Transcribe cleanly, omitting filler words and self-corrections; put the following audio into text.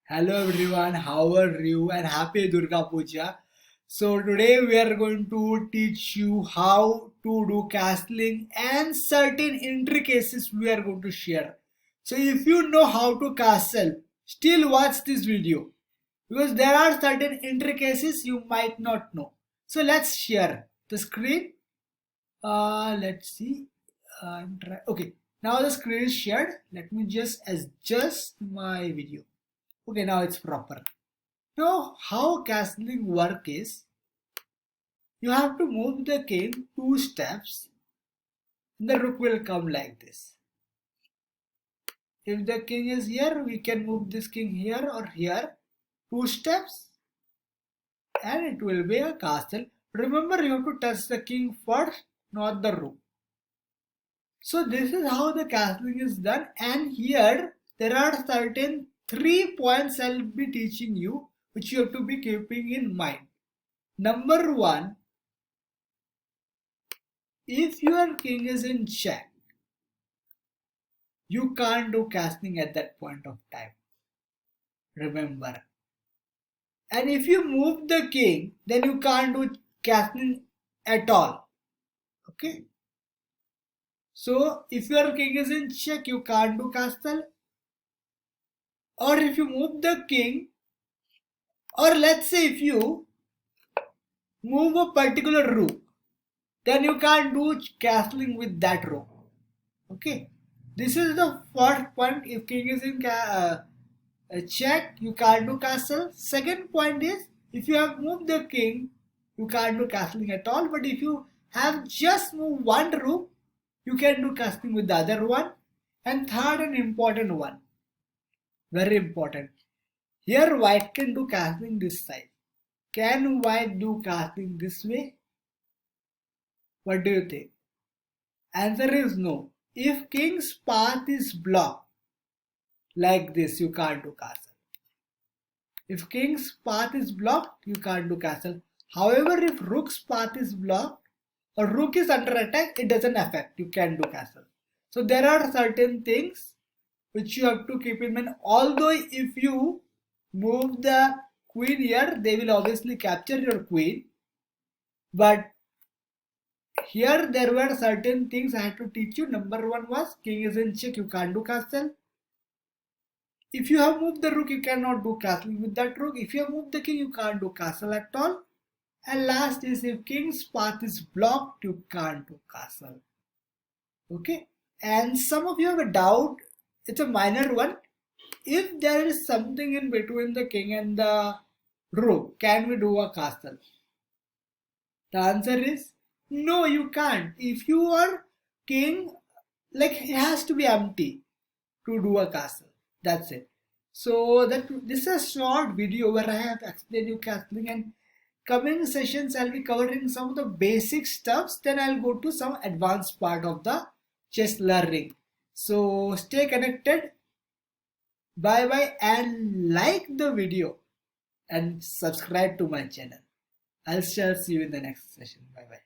Hello everyone, how are you and happy Durga Puja. So today we are going to teach you how to do castling and certain intricacies we are going to share. So if you know how to castle, still watch this video because there are certain intricacies you might not know. So let's share the screen. Let's see. Okay, now the screen is shared. Let me just adjust my video. Okay, now it's proper. Now, how castling work is, you have to move the king 2 steps, and the rook will come like this. If the king is here, we can move this king here or here, 2 steps, and it will be a castle. Remember, you have to touch the king first, not the rook. So this is how the castling is done, and here there are certain 3 points I'll be teaching you, which you have to be keeping in mind. Number one, if your king is in check, you can't do castling at that point of time. Remember. And if you move the king, then you can't do castling at all. Okay. So if your king is in check, you can't do castle. Or if you move the king, or let's say if you move a particular rook, then you can't do castling with that rook. Okay. This is the first point. If king is in check, you can't do castle. Second point is, if you have moved the king, you can't do castling at all. But if you have just moved one rook, you can do castling with the other one. And third and important one, very important. Here white can do castling this side. Can white do castling this way? What do you think? Answer is no. If king's path is blocked like this, you can't do castle. If king's path is blocked, you can't do castle. However, if rook's path is blocked or rook is under attack, it doesn't affect. You can do castle. So there are certain things which you have to keep in mind. Although if you move the queen here, they will obviously capture your queen. But here there were certain things I had to teach you. Number one was king is in check, you can't do castle. If you have moved the rook, you cannot do castling with that rook. If you have moved the king, you can't do castle at all. And last is, if king's path is blocked, you can't do castle. Okay. And some of you have a doubt. It's a minor one. If there is something in between the king and the rook, can we do a castle? The answer is no, you can't. If you are king, like it has to be empty to do a castle. That's it. So this is a short video where I have explained you castling, and coming sessions I'll be covering some of the basic stuffs. Then I'll go to some advanced part of the chess learning. So stay connected. Bye bye, and like the video and subscribe to my channel. I'll see you in the next session. Bye bye.